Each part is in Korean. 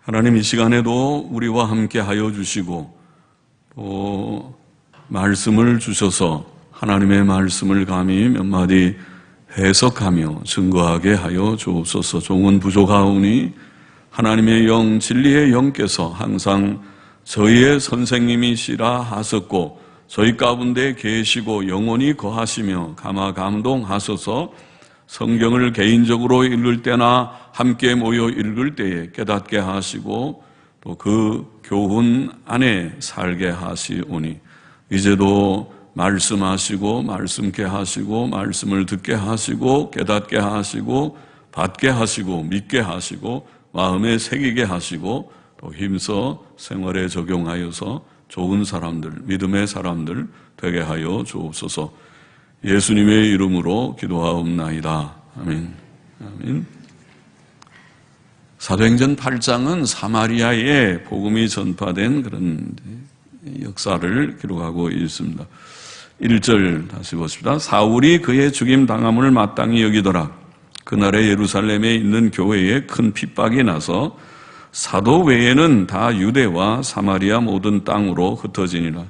하나님 이 시간에도 우리와 함께 하여 주시고 또 말씀을 주셔서 하나님의 말씀을 감히 몇 마디 해석하며 증거하게 하여 주옵소서. 종은 부족하오니 하나님의 영 진리의 영께서 항상 저희의 선생님이시라 하셨고 저희 가운데 계시고 영원히 거하시며 감화 감동하소서. 성경을 개인적으로 읽을 때나 함께 모여 읽을 때에 깨닫게 하시고 또 그 교훈 안에 살게 하시오니 이제도 말씀하시고 말씀케 하시고 말씀을 듣게 하시고 깨닫게 하시고 받게 하시고 믿게 하시고 마음에 새기게 하시고 또 힘써 생활에 적용하여서 좋은 사람들, 믿음의 사람들 되게 하여 주옵소서. 예수님의 이름으로 기도하옵나이다. 아멘. 아멘. 사도행전 8장은 사마리아에 복음이 전파된 그런 역사를 기록하고 있습니다. 1절 다시 보십시다. 사울이 그의 죽임 당함을 마땅히 여기더라. 그날에 예루살렘에 있는 교회에 큰 핍박이 나서 사도 외에는 다 유대와 사마리아 모든 땅으로 흩어지니라.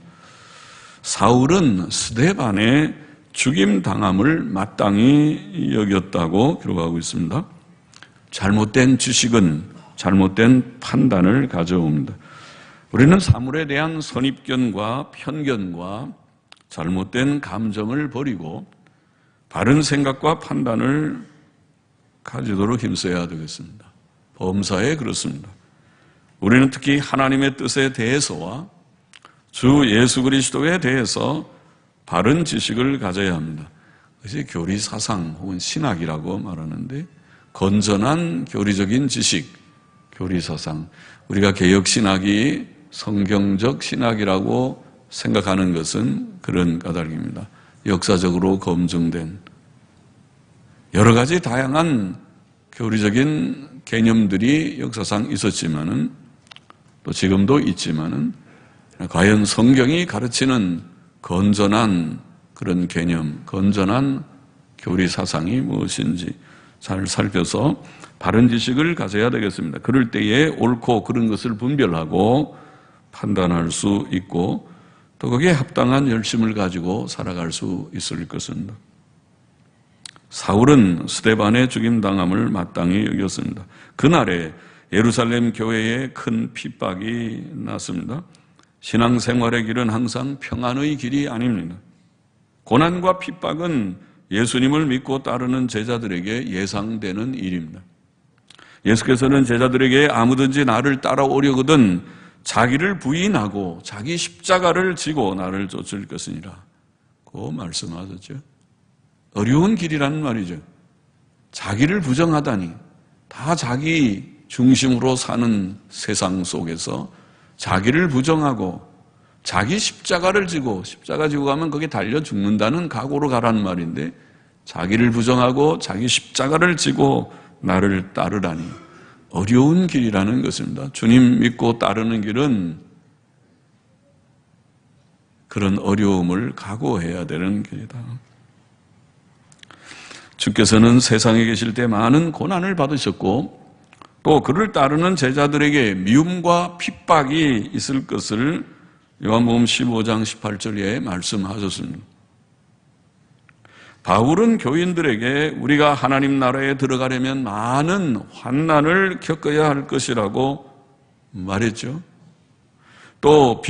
사울은 스데반의 죽임 당함을 마땅히 여겼다고 기록하고 있습니다. 잘못된 지식은 잘못된 판단을 가져옵니다. 우리는 사물에 대한 선입견과 편견과 잘못된 감정을 버리고 바른 생각과 판단을 가지도록 힘써야 되겠습니다. 범사에 그렇습니다. 우리는 특히 하나님의 뜻에 대해서와 주 예수 그리스도에 대해서 바른 지식을 가져야 합니다. 그것이 교리사상 혹은 신학이라고 말하는데 건전한 교리적인 지식, 교리사상. 우리가 개혁신학이 성경적 신학이라고 생각하는 것은 그런 까닭입니다. 역사적으로 검증된 여러 가지 다양한 교리적인 개념들이 역사상 있었지만은 또 지금도 있지만은 과연 성경이 가르치는 건전한 그런 개념, 건전한 교리 사상이 무엇인지 잘 살펴서 바른 지식을 가져야 되겠습니다. 그럴 때에 옳고 그른 것을 분별하고 판단할 수 있고 또 거기에 합당한 열심을 가지고 살아갈 수 있을 것입니다. 사울은 스데반의 죽임당함을 마땅히 여겼습니다. 그날에 예루살렘 교회에 큰 핍박이 났습니다. 신앙생활의 길은 항상 평안의 길이 아닙니다. 고난과 핍박은 예수님을 믿고 따르는 제자들에게 예상되는 일입니다. 예수께서는 제자들에게 아무든지 나를 따라오려거든 자기를 부인하고 자기 십자가를 지고 나를 쫓을 것이니라. 그 말씀하셨죠. 어려운 길이라는 말이죠. 자기를 부정하다니 다 자기 중심으로 사는 세상 속에서 자기를 부정하고 자기 십자가를 지고 십자가 지고 가면 거기 달려 죽는다는 각오로 가라는 말인데 자기를 부정하고 자기 십자가를 지고 나를 따르라니 어려운 길이라는 것입니다. 주님 믿고 따르는 길은 그런 어려움을 각오해야 되는 길이다. 주께서는 세상에 계실 때 많은 고난을 받으셨고 또 그를 따르는 제자들에게 미움과 핍박이 있을 것을 요한복음 15장 18절에 말씀하셨습니다. 바울은 교인들에게 우리가 하나님 나라에 들어가려면 많은 환난을 겪어야 할 것이라고 말했죠. 또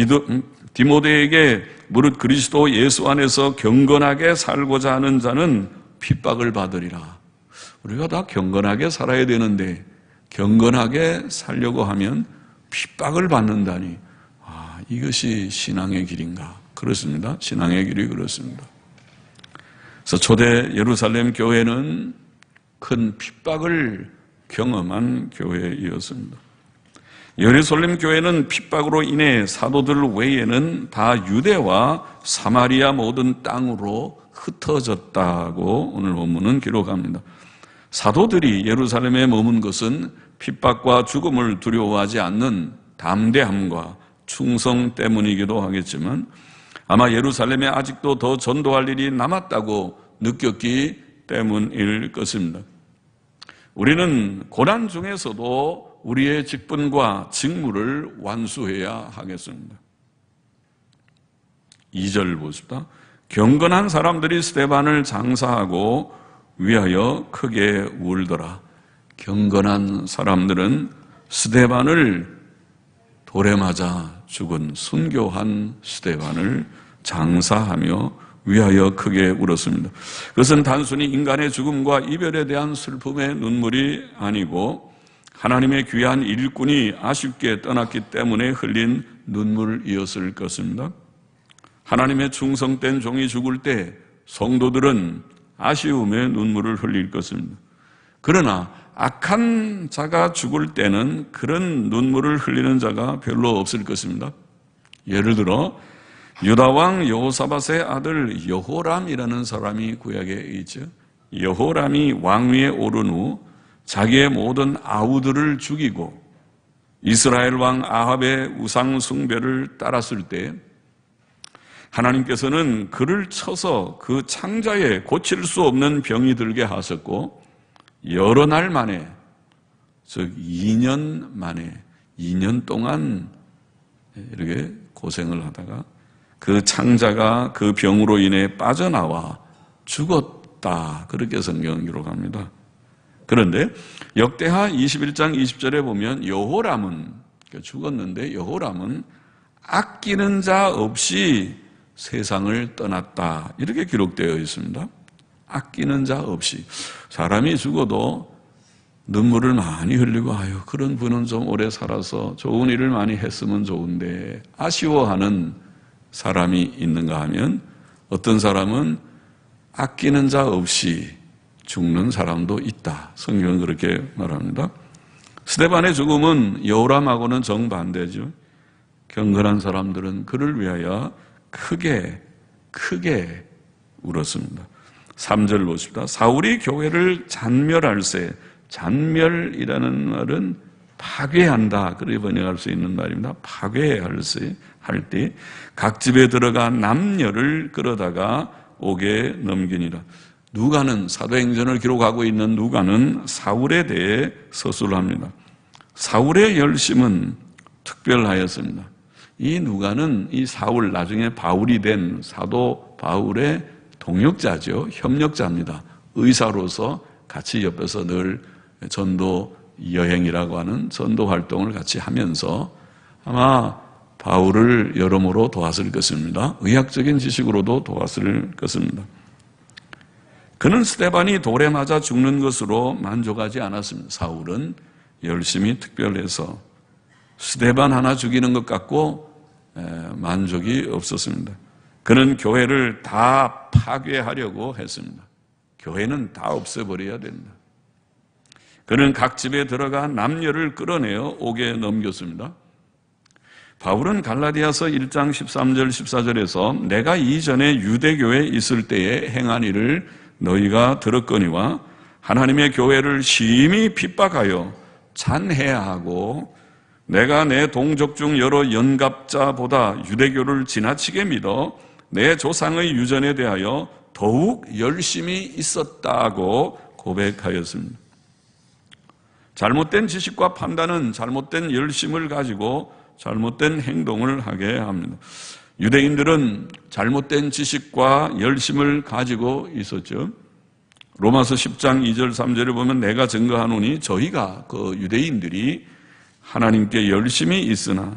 디모데에게 무릇 그리스도 예수 안에서 경건하게 살고자 하는 자는 핍박을 받으리라. 우리가 다 경건하게 살아야 되는데 경건하게 살려고 하면 핍박을 받는다니 이것이 신앙의 길인가? 그렇습니다. 신앙의 길이 그렇습니다. 그래서 초대 예루살렘 교회는 큰 핍박을 경험한 교회이었습니다. 예루살렘 교회는 핍박으로 인해 사도들 외에는 다 유대와 사마리아 모든 땅으로 흩어졌다고 오늘 본문은 기록합니다. 사도들이 예루살렘에 머문 것은 핍박과 죽음을 두려워하지 않는 담대함과 충성 때문이기도 하겠지만 아마 예루살렘에 아직도 더 전도할 일이 남았다고 느꼈기 때문일 것입니다. 우리는 고난 중에서도 우리의 직분과 직무를 완수해야 하겠습니다. 2절 보십시다. 경건한 사람들이 스데반을 장사하고 위하여 크게 울더라. 경건한 사람들은 스데반을 돌에 맞아 죽은 순교한 스데반을 장사하며 위하여 크게 울었습니다. 그것은 단순히 인간의 죽음과 이별에 대한 슬픔의 눈물이 아니고 하나님의 귀한 일꾼이 아쉽게 떠났기 때문에 흘린 눈물이었을 것입니다. 하나님의 충성된 종이 죽을 때 성도들은 아쉬움의 눈물을 흘릴 것입니다. 그러나 악한 자가 죽을 때는 그런 눈물을 흘리는 자가 별로 없을 것입니다. 예를 들어 유다왕 여호사밧의 아들 여호람이라는 사람이 구약에 있죠. 여호람이 왕위에 오른 후 자기의 모든 아우들을 죽이고 이스라엘 왕 아합의 우상 숭배를 따랐을 때 하나님께서는 그를 쳐서 그 창자에 고칠 수 없는 병이 들게 하셨고 여러 날 만에, 즉 2년 만에 2년 동안 이렇게 고생을 하다가 그 창자가 그 병으로 인해 빠져나와 죽었다. 그렇게 성경은 기록합니다. 그런데 역대하 21장 20절에 보면 여호람은 죽었는데 여호람은 아끼는 자 없이 세상을 떠났다. 이렇게 기록되어 있습니다. 아끼는 자 없이. 사람이 죽어도 눈물을 많이 흘리고 아유 그런 분은 좀 오래 살아서 좋은 일을 많이 했으면 좋은데 아쉬워하는 사람이 있는가 하면 어떤 사람은 아끼는 자 없이 죽는 사람도 있다. 성경은 그렇게 말합니다. 스데반의 죽음은 여호람하고는 정반대죠. 경건한 사람들은 그를 위하여 크게 울었습니다. 3절 보십시다. 사울이 교회를 잔멸할세. 잔멸이라는 말은 파괴한다. 그렇게 번역할 수 있는 말입니다. 파괴할세 할 때 각 집에 들어가 남녀를 끌어다가 옥에 넘기니라. 누가는 사도행전을 기록하고 있는 누가는 사울에 대해 서술을 합니다. 사울의 열심은 특별하였습니다. 이 누가는 이 사울, 나중에 바울이 된 사도 바울의 동역자죠. 협력자입니다. 의사로서 같이 옆에서 늘 전도 여행이라고 하는 전도 활동을 같이 하면서 아마 바울을 여러모로 도왔을 것입니다. 의학적인 지식으로도 도왔을 것입니다. 그는 스데반이 돌에 맞아 죽는 것으로 만족하지 않았습니다. 사울은 열심히 특별해서 스데반 하나 죽이는 것 같고 만족이 없었습니다. 그는 교회를 다 파괴하려고 했습니다. 교회는 다 없애버려야 된다. 그는 각 집에 들어가 남녀를 끌어내어 옥에 넘겼습니다. 바울은 갈라디아서 1장 13절 14절에서 내가 이전에 유대교에 있을 때에 행한 일을 너희가 들었거니와 하나님의 교회를 심히 핍박하여 잔해하고 내가 내 동족 중 여러 연갑자보다 유대교를 지나치게 믿어 내 조상의 유전에 대하여 더욱 열심히 있었다고 고백하였습니다. 잘못된 지식과 판단은 잘못된 열심을 가지고 잘못된 행동을 하게 합니다. 유대인들은 잘못된 지식과 열심을 가지고 있었죠. 로마서 10장 2절 3절에 보면 내가 증거하노니 저희가 그 유대인들이 하나님께 열심히 있으나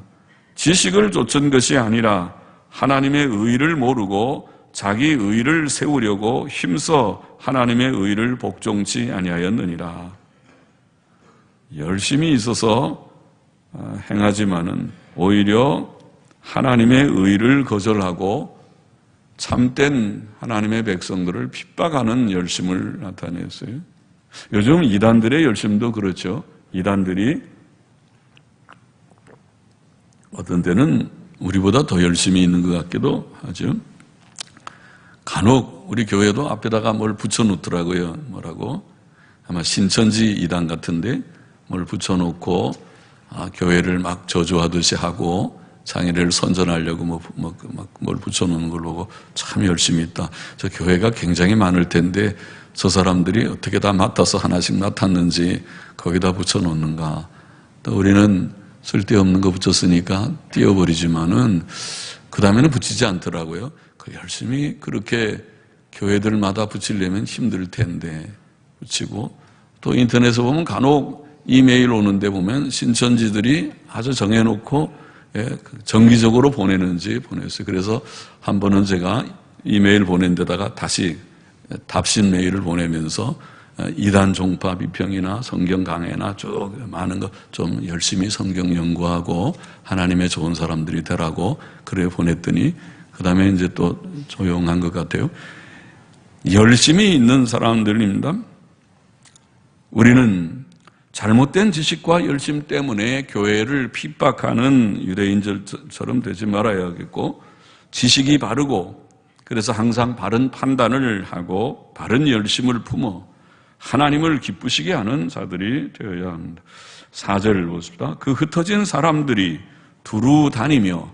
지식을 좇은 것이 아니라 하나님의 의를 모르고 자기 의를 세우려고 힘써 하나님의 의를 복종치 아니하였느니라. 열심히 있어서 행하지만은 오히려 하나님의 의를 거절하고 참된 하나님의 백성들을 핍박하는 열심을 나타냈어요. 요즘 이단들의 열심도 그렇죠. 이단들이 어떤 때는 우리보다 더 열심히 있는 것 같기도 하죠. 간혹 우리 교회도 앞에다가 뭘 붙여놓더라고요. 뭐라고? 아마 신천지 이단 같은데 뭘 붙여놓고 교회를 막 저주하듯이 하고 장애를 선전하려고 뭘 붙여놓는 걸 보고 참 열심히 있다. 저 교회가 굉장히 많을 텐데 저 사람들이 어떻게 다 맡아서 하나씩 맡았는지 거기다 붙여놓는가. 또 우리는 쓸데없는 거 붙였으니까 띄워버리지만은 그 다음에는 붙이지 않더라고요. 그 열심히 그렇게 교회들마다 붙이려면 힘들 텐데 붙이고, 또 인터넷에 보면 간혹 이메일 오는데 보면 신천지들이 아주 정해놓고 정기적으로 보내는지 보냈어요. 그래서 한 번은 제가 이메일 보낸 데다가 다시 답신 메일을 보내면서 이단 종파 비평이나 성경 강해나 쭉 많은 거 좀 열심히 성경 연구하고 하나님의 좋은 사람들이 되라고 그래 보냈더니 그 다음에 이제 또 조용한 것 같아요. 열심히 있는 사람들입니다. 우리는 잘못된 지식과 열심 때문에 교회를 핍박하는 유대인들처럼 되지 말아야겠고, 지식이 바르고 그래서 항상 바른 판단을 하고 바른 열심을 품어 하나님을 기쁘시게 하는 자들이 되어야 합니다. 4절 보십시다. 그 흩어진 사람들이 두루 다니며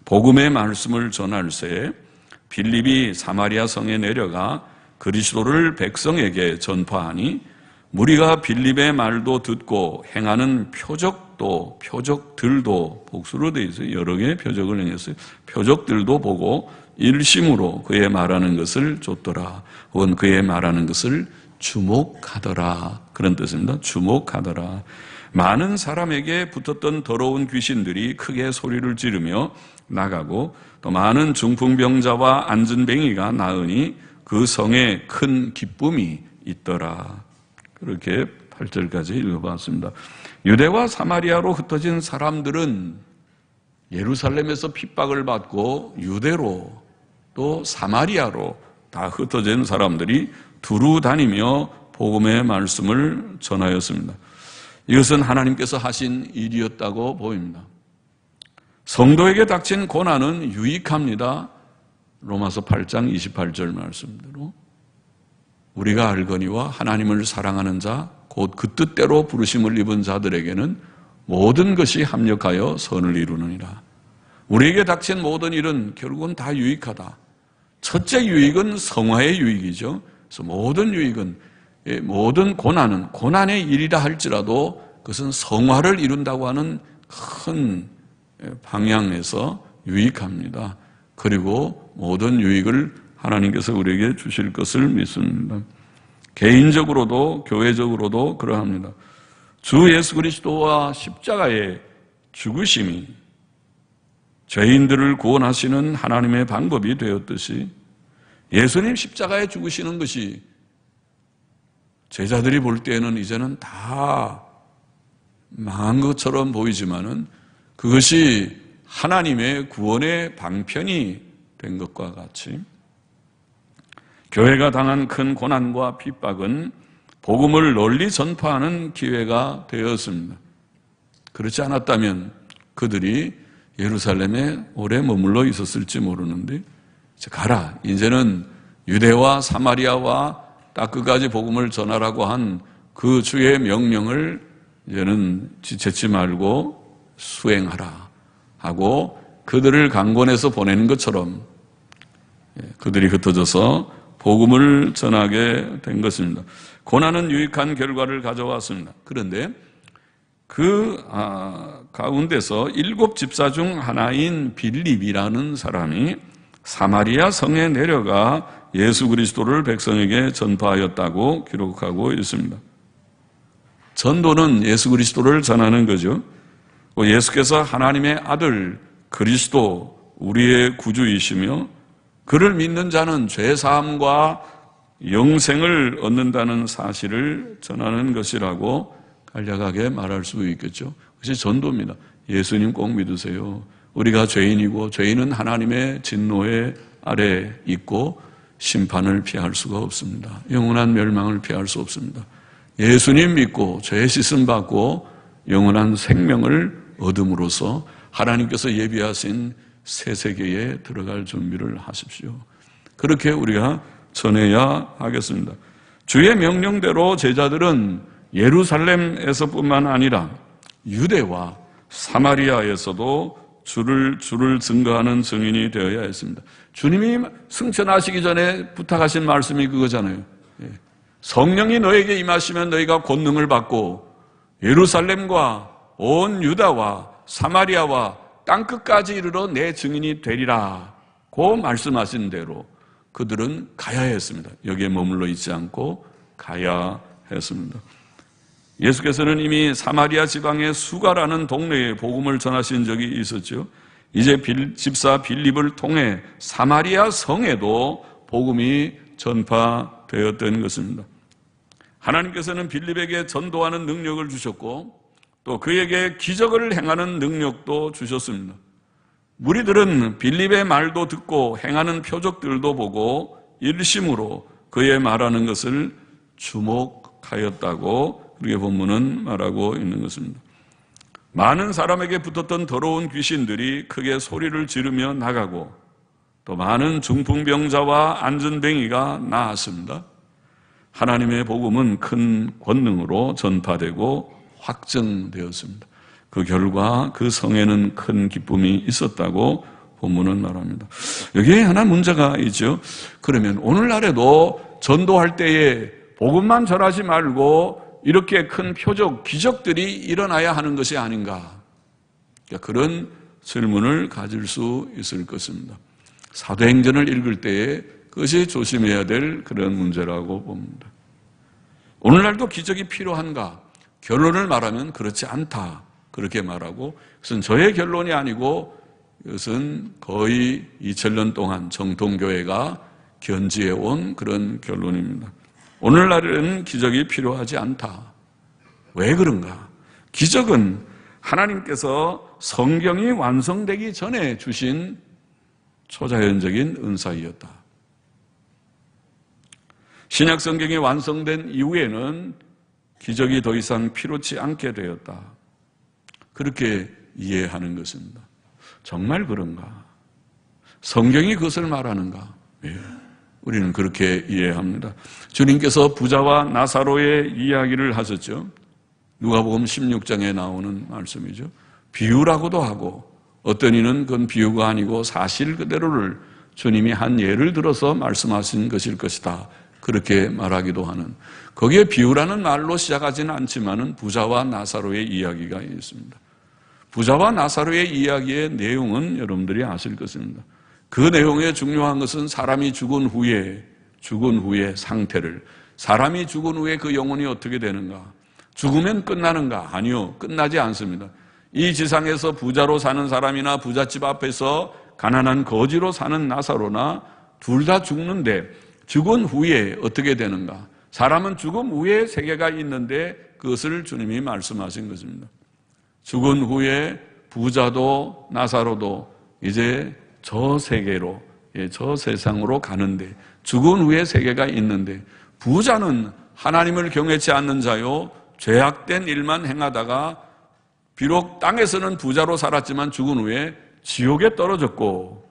복음의 말씀을 전할새 빌립이 사마리아 성에 내려가 그리스도를 백성에게 전파하니 무리가 빌립의 말도 듣고 행하는 표적들도 복수로 되어 있어요. 여러 개의 표적을 행했어요. 표적들도 보고 일심으로 그의 말하는 것을 좇더라. 혹은 그의 말하는 것을 주목하더라. 그런 뜻입니다. 주목하더라. 많은 사람에게 붙었던 더러운 귀신들이 크게 소리를 지르며 나가고, 또 많은 중풍병자와 안진뱅이가 나으니 그 성에 큰 기쁨이 있더라. 그렇게 8절까지 읽어봤습니다. 유대와 사마리아로 흩어진 사람들은 예루살렘에서 핍박을 받고 유대로 또 사마리아로 다 흩어진 사람들이 두루 다니며 복음의 말씀을 전하였습니다. 이것은 하나님께서 하신 일이었다고 보입니다. 성도에게 닥친 고난은 유익합니다. 로마서 8장 28절 말씀대로 우리가 알거니와 하나님을 사랑하는 자 곧 그 뜻대로 부르심을 입은 자들에게는 모든 것이 합력하여 선을 이루느니라. 우리에게 닥친 모든 일은 결국은 다 유익하다. 첫째 유익은 성화의 유익이죠. 그래서 모든 유익은, 모든 고난은 고난의 일이라 할지라도 그것은 성화를 이룬다고 하는 큰 방향에서 유익합니다. 그리고 모든 유익을 하나님께서 우리에게 주실 것을 믿습니다. 개인적으로도 교회적으로도 그러합니다. 주 예수 그리스도와 십자가의 죽으심이 죄인들을 구원하시는 하나님의 방법이 되었듯이 예수님 십자가에 죽으시는 것이 제자들이 볼 때에는 이제는 다 망한 것처럼 보이지만은 그것이 하나님의 구원의 방편이 된 것과 같이 교회가 당한 큰 고난과 핍박은 복음을 널리 전파하는 기회가 되었습니다. 그렇지 않았다면 그들이 예루살렘에 오래 머물러 있었을지 모르는데, 이제 가라. 이제는 유대와 사마리아와 딱 끝까지 복음을 전하라고 한 그 주의 명령을 이제는 지체치 말고 수행하라 하고 그들을 강권해서 보내는 것처럼 그들이 흩어져서 복음을 전하게 된 것입니다. 고난은 유익한 결과를 가져왔습니다. 그런데 그 가운데서 7 집사 중 하나인 빌립이라는 사람이 사마리아 성에 내려가 예수 그리스도를 백성에게 전파하였다고 기록하고 있습니다. 전도는 예수 그리스도를 전하는 거죠. 예수께서 하나님의 아들 그리스도 우리의 구주이시며 그를 믿는 자는 죄사함과 영생을 얻는다는 사실을 전하는 것이라고 간략하게 말할 수 있겠죠. 그것이 전도입니다. 예수님 꼭 믿으세요. 우리가 죄인이고 죄인은 하나님의 진노의 아래 있고 심판을 피할 수가 없습니다. 영원한 멸망을 피할 수 없습니다. 예수님 믿고 죄 씻음 받고 영원한 생명을 얻음으로써 하나님께서 예비하신 새 세계에 들어갈 준비를 하십시오. 그렇게 우리가 전해야 하겠습니다. 주의 명령대로 제자들은 예루살렘에서뿐만 아니라 유대와 사마리아에서도 주를 증거하는 증인이 되어야 했습니다. 주님이 승천하시기 전에 부탁하신 말씀이 그거잖아요. 성령이 너에게 임하시면 너희가 권능을 받고 예루살렘과 온 유다와 사마리아와 땅끝까지 이르러 내 증인이 되리라 고 말씀하신 대로 그들은 가야 했습니다. 여기에 머물러 있지 않고 가야 했습니다. 예수께서는 이미 사마리아 지방의 수가라는 동네에 복음을 전하신 적이 있었죠. 이제 집사 빌립을 통해 사마리아 성에도 복음이 전파되었던 것입니다. 하나님께서는 빌립에게 전도하는 능력을 주셨고 또 그에게 기적을 행하는 능력도 주셨습니다. 무리들은 빌립의 말도 듣고 행하는 표적들도 보고 일심으로 그의 말하는 것을 주목하였다고 그렇게 본문은 말하고 있는 것입니다. 많은 사람에게 붙었던 더러운 귀신들이 크게 소리를 지르며 나가고 또 많은 중풍병자와 안전뱅이가 나았습니다. 하나님의 복음은 큰 권능으로 전파되고 확정되었습니다. 그 결과 그 성에는 큰 기쁨이 있었다고 본문은 말합니다. 여기에 하나 문제가 있죠. 그러면 오늘날에도 전도할 때에 복음만 전하지 말고 이렇게 큰 표적, 기적들이 일어나야 하는 것이 아닌가? 그런 질문을 가질 수 있을 것입니다. 사도행전을 읽을 때에 그것이 조심해야 될 그런 문제라고 봅니다. 오늘날도 기적이 필요한가? 결론을 말하면 그렇지 않다. 그렇게 말하고, 그것은 저의 결론이 아니고 이것은 거의 2000년 동안 정통교회가 견지해온 그런 결론입니다. 오늘날에는 기적이 필요하지 않다. 왜 그런가? 기적은 하나님께서 성경이 완성되기 전에 주신 초자연적인 은사이었다. 신약 성경이 완성된 이후에는 기적이 더 이상 필요치 않게 되었다. 그렇게 이해하는 것입니다. 정말 그런가? 성경이 그것을 말하는가? 예, 우리는 그렇게 이해합니다. 주님께서 부자와 나사로의 이야기를 하셨죠. 누가복음 16장에 나오는 말씀이죠. 비유라고도 하고 어떤 이는 그건 비유가 아니고 사실 그대로를 주님이 한 예를 들어서 말씀하신 것일 것이다. 그렇게 말하기도 하는, 거기에 비유라는 말로 시작하지는 않지만은 부자와 나사로의 이야기가 있습니다. 부자와 나사로의 이야기의 내용은 여러분들이 아실 것입니다. 그 내용의 중요한 것은 사람이 죽은 후에 상태를, 사람이 죽은 후에 그 영혼이 어떻게 되는가? 죽으면 끝나는가? 아니요, 끝나지 않습니다. 이 지상에서 부자로 사는 사람이나 부잣집 앞에서 가난한 거지로 사는 나사로나 둘 다 죽는데 죽은 후에 어떻게 되는가? 사람은 죽음 후에 세계가 있는데 그것을 주님이 말씀하신 것입니다. 죽은 후에 부자도 나사로도 이제 저 세계로, 저 세상으로 가는데, 죽은 후에 세계가 있는데, 부자는 하나님을 경외치 않는 자요, 죄악된 일만 행하다가 비록 땅에서는 부자로 살았지만 죽은 후에 지옥에 떨어졌고,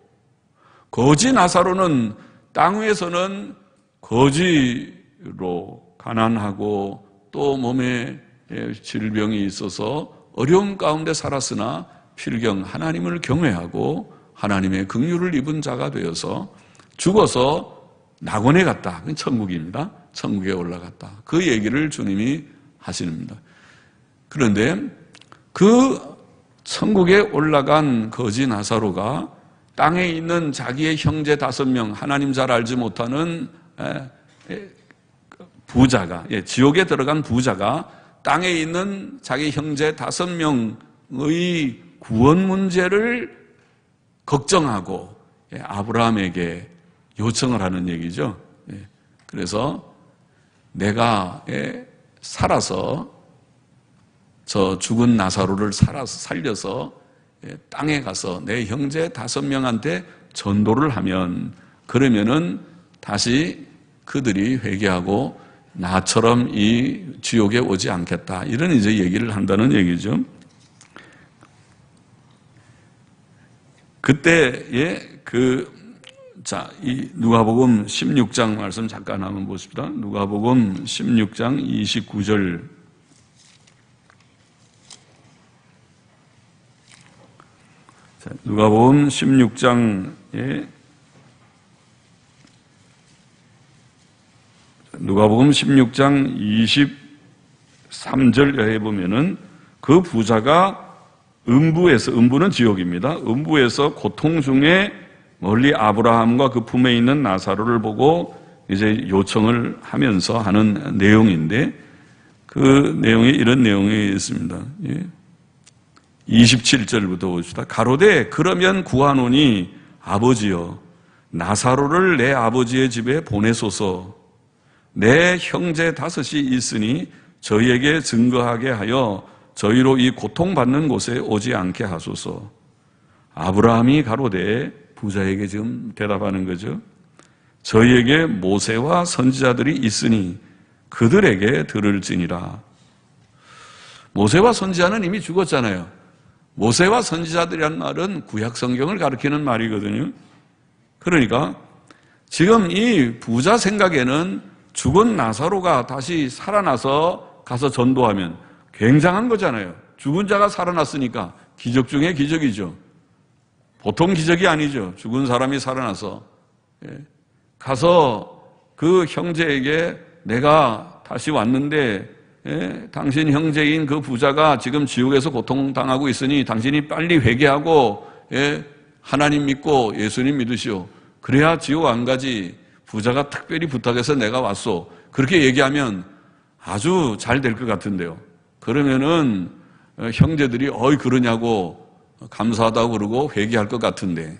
거지 나사로는 땅 위에서는 거지로 가난하고 또 몸에 질병이 있어서 어려움 가운데 살았으나 필경 하나님을 경외하고 하나님의 긍휼을 입은 자가 되어서 죽어서 낙원에 갔다. 그건 천국입니다. 천국에 올라갔다. 그 얘기를 주님이 하십니다. 그런데 그 천국에 올라간 거지 나사로가 땅에 있는 자기의 형제 5명, 하나님 잘 알지 못하는 부자가, 지옥에 들어간 부자가 땅에 있는 자기 형제 5명의 구원 문제를 걱정하고 아브라함에게 요청을 하는 얘기죠. 그래서 내가 살아서 저 죽은 나사로를 살려서 땅에 가서 내 형제 5명한테 전도를 하면, 그러면은 다시 그들이 회개하고 나처럼 이 지옥에 오지 않겠다. 이런 이제 얘기를 한다는 얘기죠. 그때에 이 누가복음 16장 말씀 잠깐 한번 보십시다. 누가복음 16장 29절. 누가복음 16장에 누가복음 16장 23절에 보면은 그 부자가 음부는 지옥입니다. 음부에서 고통 중에 멀리 아브라함과 그 품에 있는 나사로를 보고 이제 요청을 하면서 하는 내용인데, 그 내용이 이런 내용이 있습니다. 27절부터 봅시다. 가로되 그러면 구하노니 아버지여 나사로를 내 아버지의 집에 보내소서. 내 형제 5이 있으니 저희에게 증거하게 하여 저희로 이 고통받는 곳에 오지 않게 하소서. 아브라함이 가로되, 부자에게 지금 대답하는 거죠. 저희에게 모세와 선지자들이 있으니 그들에게 들을지니라. 모세와 선지자는 이미 죽었잖아요. 모세와 선지자들이란 말은 구약 성경을 가리키는 말이거든요. 그러니까 지금 이 부자 생각에는 죽은 나사로가 다시 살아나서 가서 전도하면 굉장한 거잖아요. 죽은 자가 살아났으니까 기적 중에 기적이죠. 보통 기적이 아니죠. 죽은 사람이 살아나서 가서 그 형제에게 내가 다시 왔는데 당신 형제인 그 부자가 지금 지옥에서 고통당하고 있으니 당신이 빨리 회개하고 하나님 믿고 예수님 믿으시오. 그래야 지옥 안 가지. 부자가 특별히 부탁해서 내가 왔소. 그렇게 얘기하면 아주 잘 될 것 같은데요. 그러면은 형제들이 그러냐고 감사하다고 그러고 회개할 것 같은데.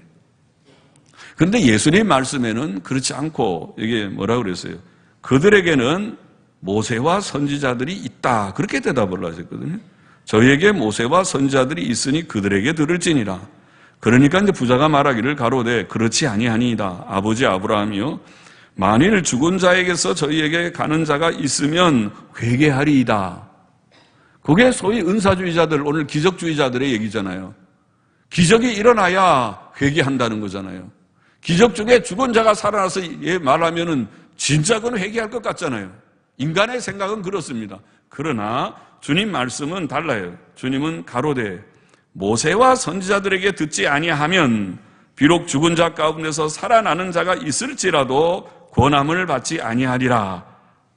그런데 예수님 말씀에는 그렇지 않고 이게 뭐라고 그랬어요? 그들에게는 모세와 선지자들이 있다. 그렇게 대답을 하셨거든요. 저희에게 모세와 선지자들이 있으니 그들에게 들을지니라. 그러니까 이제 부자가 말하기를 가로되 그렇지 아니하니이다. 아버지 아브라함이요 만일 죽은 자에게서 저희에게 가는 자가 있으면 회개하리이다. 그게 소위 은사주의자들, 오늘 기적주의자들의 얘기잖아요. 기적이 일어나야 회개한다는 거잖아요. 기적 중에 죽은 자가 살아나서 말하면은 진짜 그건 회개할 것 같잖아요. 인간의 생각은 그렇습니다. 그러나 주님 말씀은 달라요. 주님은 가로되 모세와 선지자들에게 듣지 아니하면 비록 죽은 자 가운데서 살아나는 자가 있을지라도 권함을 받지 아니하리라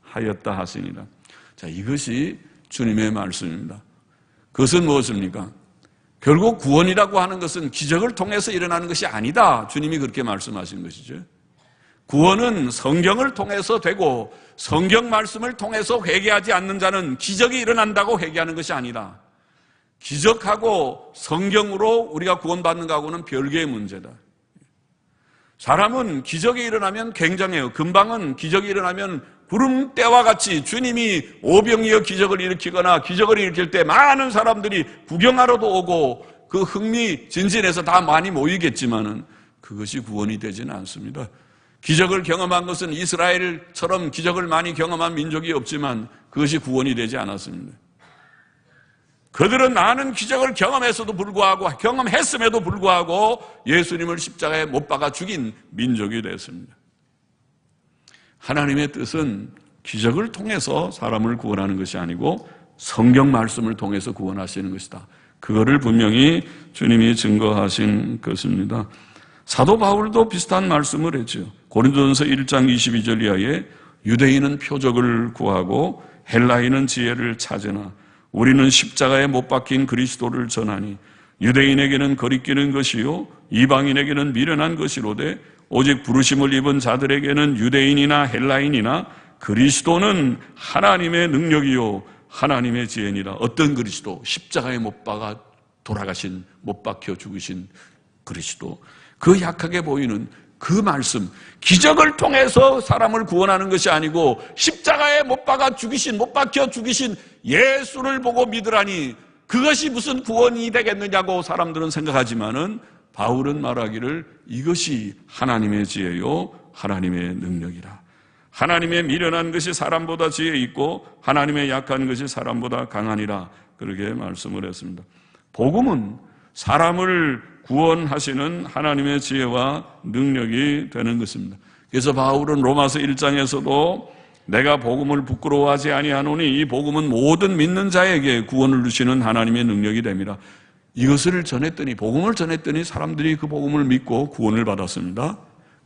하였다 하시니라. 자, 이것이 주님의 말씀입니다. 그것은 무엇입니까? 결국 구원이라고 하는 것은 기적을 통해서 일어나는 것이 아니다. 주님이 그렇게 말씀하신 것이죠. 구원은 성경을 통해서 되고 성경 말씀을 통해서 회개하지 않는 자는 기적이 일어난다고 회개하는 것이 아니다. 기적하고 성경으로 우리가 구원받는 것하고는 별개의 문제다. 사람은 기적이 일어나면 굉장해요. 금방은 기적이 일어나면 구름대와 같이 주님이 오병이어 기적을 일으키거나 기적을 일으킬 때 많은 사람들이 구경하러도 오고 그 흥미진진해서 다 많이 모이겠지만은 그것이 구원이 되지는 않습니다. 기적을 경험한 것은 이스라엘처럼 기적을 많이 경험한 민족이 없지만 그것이 구원이 되지 않았습니다. 그들은 많은 기적을 경험했음에도 불구하고 예수님을 십자가에 못 박아 죽인 민족이 됐습니다. 하나님의 뜻은 기적을 통해서 사람을 구원하는 것이 아니고 성경 말씀을 통해서 구원하시는 것이다. 그거를 분명히 주님이 증거하신 것입니다. 사도 바울도 비슷한 말씀을 했죠. 고린도전서 1장 22절 이하에 유대인은 표적을 구하고 헬라인은 지혜를 찾으나 우리는 십자가에 못 박힌 그리스도를 전하니 유대인에게는 거리끼는 것이요 이방인에게는 미련한 것이로되 오직 부르심을 입은 자들에게는 유대인이나 헬라인이나 그리스도는 하나님의 능력이요 하나님의 지혜니라. 어떤 그리스도? 십자가에 못 박아 돌아가신, 못 박혀 죽으신 그리스도. 그 약하게 보이는 그 말씀, 기적을 통해서 사람을 구원하는 것이 아니고 십자가에 못 박혀 죽이신 예수를 보고 믿으라니 그것이 무슨 구원이 되겠느냐고 사람들은 생각하지만은 바울은 말하기를 이것이 하나님의 지혜요 하나님의 능력이라. 하나님의 미련한 것이 사람보다 지혜 있고 하나님의 약한 것이 사람보다 강하니라. 그렇게 말씀을 했습니다. 복음은 사람을 구원하시는 하나님의 지혜와 능력이 되는 것입니다. 그래서 바울은 로마서 1장에서도 내가 복음을 부끄러워하지 아니하노니 이 복음은 모든 믿는 자에게 구원을 주시는 하나님의 능력이 됩니다. 이것을 전했더니, 복음을 전했더니 사람들이 그 복음을 믿고 구원을 받았습니다.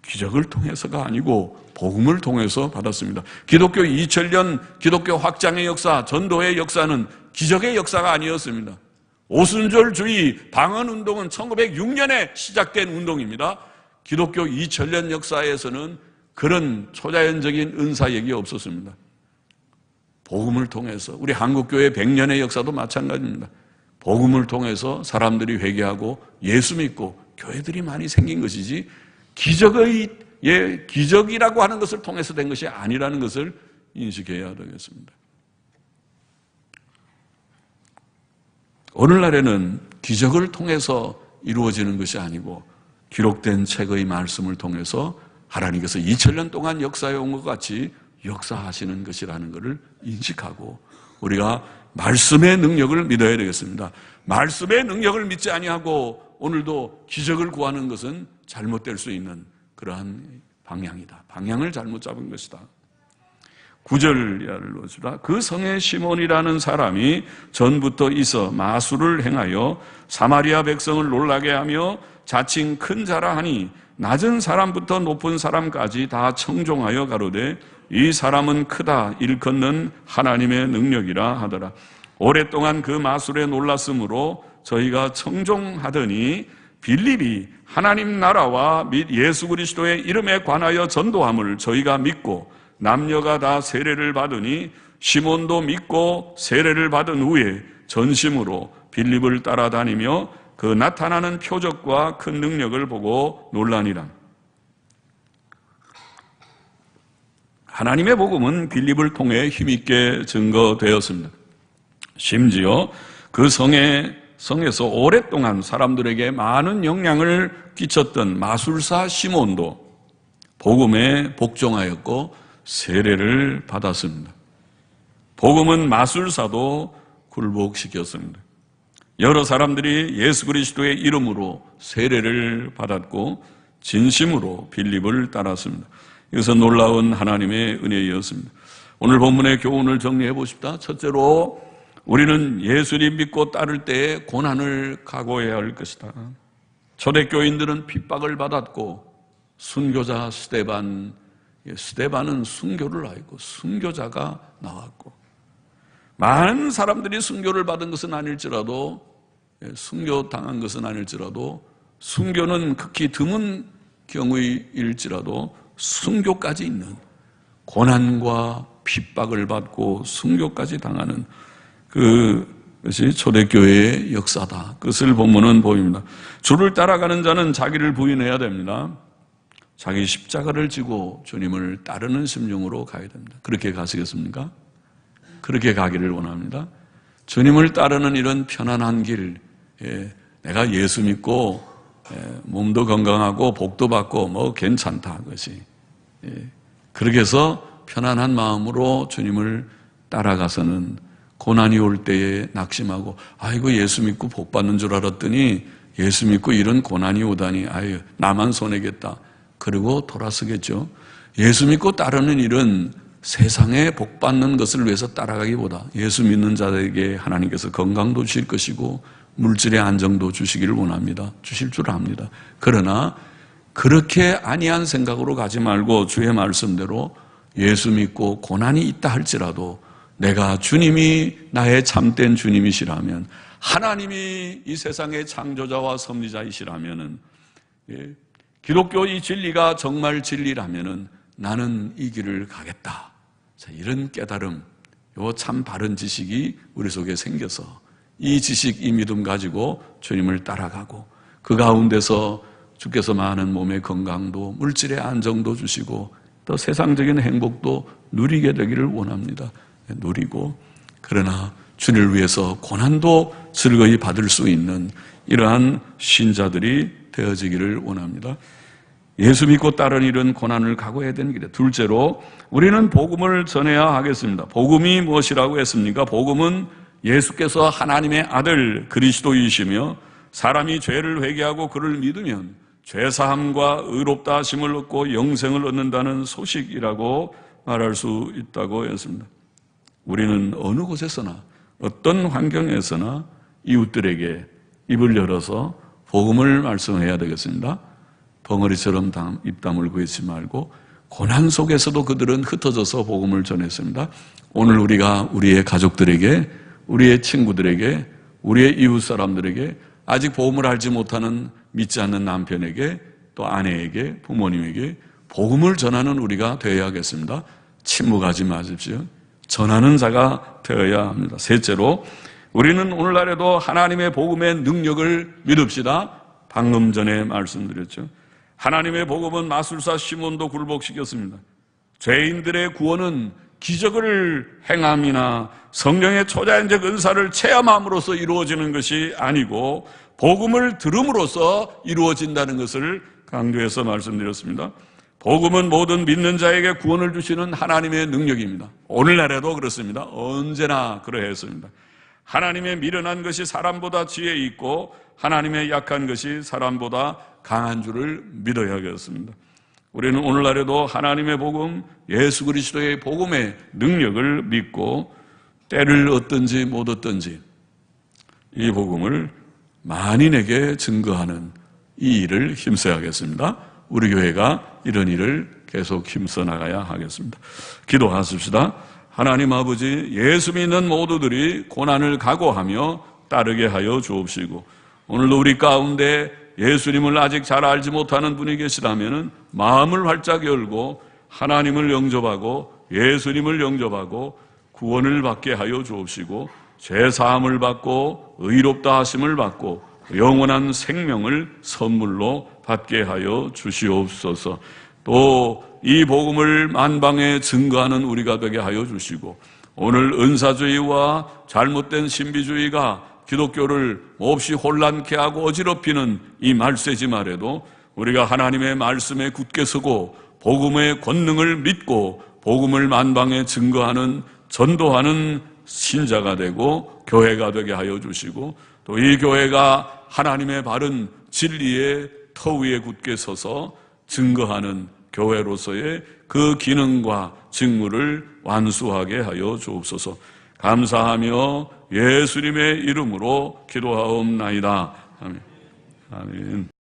기적을 통해서가 아니고 복음을 통해서 받았습니다. 기독교 2000년 기독교 확장의 역사, 전도의 역사는 기적의 역사가 아니었습니다. 오순절주의 방언운동은 1906년에 시작된 운동입니다. 기독교 2000년 역사에서는 그런 초자연적인 은사 얘기 없었습니다. 복음을 통해서, 우리 한국교회 100년의 역사도 마찬가지입니다. 복음을 통해서 사람들이 회개하고 예수 믿고 교회들이 많이 생긴 것이지, 기적이라고 하는 것을 통해서 된 것이 아니라는 것을 인식해야 되겠습니다. 오늘날에는 기적을 통해서 이루어지는 것이 아니고 기록된 책의 말씀을 통해서 하나님께서 2000년 동안 역사해 온 것 같이 역사하시는 것이라는 것을 인식하고 우리가 말씀의 능력을 믿어야 되겠습니다. 말씀의 능력을 믿지 아니하고 오늘도 기적을 구하는 것은 잘못될 수 있는 그러한 방향이다. 방향을 잘못 잡은 것이다. 9절 보시라. 그 성에 시몬이라는 사람이 전부터 있어 마술을 행하여 사마리아 백성을 놀라게 하며 자칭 큰 자라 하니 낮은 사람부터 높은 사람까지 다 청종하여 가로되 이 사람은 크다 일컫는 하나님의 능력이라 하더라. 오랫동안 그 마술에 놀랐으므로 저희가 청종하더니 빌립이 하나님 나라와 및 예수 그리스도의 이름에 관하여 전도함을 저희가 믿고 남녀가 다 세례를 받으니 시몬도 믿고 세례를 받은 후에 전심으로 빌립을 따라다니며 그 나타나는 표적과 큰 능력을 보고 놀라니라. 하나님의 복음은 빌립을 통해 힘있게 증거되었습니다. 심지어 그 성에서 오랫동안 사람들에게 많은 영향을 끼쳤던 마술사 시몬도 복음에 복종하였고 세례를 받았습니다. 복음은 마술사도 굴복시켰습니다. 여러 사람들이 예수 그리스도의 이름으로 세례를 받았고 진심으로 빌립을 따랐습니다. 이것은 놀라운 하나님의 은혜였습니다. 오늘 본문의 교훈을 정리해 보십시다. 첫째로 우리는 예수님 믿고 따를 때에 고난을 각오해야 할 것이다. 초대교인들은 핍박을 받았고 순교자 스데반은 순교를 하였고 순교자가 나왔고 많은 사람들이 순교를 받은 것은 아닐지라도 순교당한 것은 아닐지라도 순교는 극히 드문 경우일지라도 순교까지 있는 고난과 핍박을 받고 순교까지 당하는 그것이 초대교회의 역사다. 그것을 본문은 보입니다. 주를 따라가는 자는 자기를 부인해야 됩니다. 자기 십자가를 지고 주님을 따르는 심령으로 가야 됩니다. 그렇게 가시겠습니까? 그렇게 가기를 원합니다. 주님을 따르는 이런 편안한 길, 내가 예수 믿고 몸도 건강하고 복도 받고 뭐 괜찮다 그것이. 그렇게 해서 편안한 마음으로 주님을 따라가서는 고난이 올 때에 낙심하고 아이고 예수 믿고 복 받는 줄 알았더니 예수 믿고 이런 고난이 오다니 아유 나만 손해겠다. 그리고 돌아서겠죠. 예수 믿고 따르는 일은 세상에 복 받는 것을 위해서 따라가기보다 예수 믿는 자에게 하나님께서 건강도 주실 것이고 물질의 안정도 주시기를 원합니다. 주실 줄 압니다. 그러나 그렇게 안이한 생각으로 가지 말고 주의 말씀대로 예수 믿고 고난이 있다 할지라도 내가 주님이 나의 참된 주님이시라면 하나님이 이 세상의 창조자와 섭리자이시라면 기독교 이 진리가 정말 진리라면 나는 이 길을 가겠다. 자, 이런 깨달음, 요 참 바른 지식이 우리 속에 생겨서 이 지식, 이 믿음 가지고 주님을 따라가고 그 가운데서 주께서 많은 몸의 건강도 물질의 안정도 주시고 또 세상적인 행복도 누리게 되기를 원합니다. 누리고 그러나 주를 위해서 고난도 즐거이 받을 수 있는 이러한 신자들이 되어지기를 원합니다. 예수 믿고 따른 일은 고난을 각오해야 되는 길이에요. 둘째로 우리는 복음을 전해야 하겠습니다. 복음이 무엇이라고 했습니까? 복음은 예수께서 하나님의 아들 그리스도이시며 사람이 죄를 회개하고 그를 믿으면 죄사함과 의롭다 하심을 얻고 영생을 얻는다는 소식이라고 말할 수 있다고 했습니다. 우리는 어느 곳에서나 어떤 환경에서나 이웃들에게 입을 열어서 복음을 말씀해야 되겠습니다. 벙어리처럼 입 다물고 있지 말고 고난 속에서도 그들은 흩어져서 복음을 전했습니다. 오늘 우리가 우리의 가족들에게 우리의 친구들에게, 우리의 이웃 사람들에게, 아직 복음을 알지 못하는 믿지 않는 남편에게, 또 아내에게, 부모님에게 복음을 전하는 우리가 되어야겠습니다. 침묵하지 마십시오. 전하는 자가 되어야 합니다. 셋째로, 우리는 오늘날에도 하나님의 복음의 능력을 믿읍시다. 방금 전에 말씀드렸죠. 하나님의 복음은 마술사 시몬도 굴복시켰습니다. 죄인들의 구원은 기적을 행함이나 성령의 초자연적 은사를 체험함으로써 이루어지는 것이 아니고 복음을 들음으로써 이루어진다는 것을 강조해서 말씀드렸습니다. 복음은 모든 믿는 자에게 구원을 주시는 하나님의 능력입니다. 오늘날에도 그렇습니다. 언제나 그러했습니다. 하나님의 미련한 것이 사람보다 지혜 있고 하나님의 약한 것이 사람보다 강한 줄을 믿어야겠습니다. 우리는 오늘날에도 하나님의 복음, 예수 그리스도의 복음의 능력을 믿고 때를 얻든지 못 얻든지 이 복음을 만인에게 증거하는 이 일을 힘써야겠습니다. 우리 교회가 이런 일을 계속 힘써 나가야 하겠습니다. 기도하십시다. 하나님 아버지, 예수 믿는 모두들이 고난을 각오하며 따르게 하여 주옵시고, 오늘도 우리 가운데 예수님을 아직 잘 알지 못하는 분이 계시다면 마음을 활짝 열고 하나님을 영접하고 예수님을 영접하고 구원을 받게 하여 주옵시고, 죄사함을 받고 의롭다 하심을 받고 영원한 생명을 선물로 받게 하여 주시옵소서. 또 이 복음을 만방에 증거하는 우리가 되게 하여 주시고, 오늘 은사주의와 잘못된 신비주의가 기독교를 몹시 혼란케 하고 어지럽히는 이 말세지 말에도 우리가 하나님의 말씀에 굳게 서고 복음의 권능을 믿고 복음을 만방에 증거하는, 전도하는 신자가 되고 교회가 되게 하여 주시고, 또 이 교회가 하나님의 바른 진리의 터 위에 굳게 서서 증거하는 교회로서의 그 기능과 직무를 완수하게 하여 주옵소서. 감사하며 예수님의 이름으로 기도하옵나이다. 아멘. 아멘.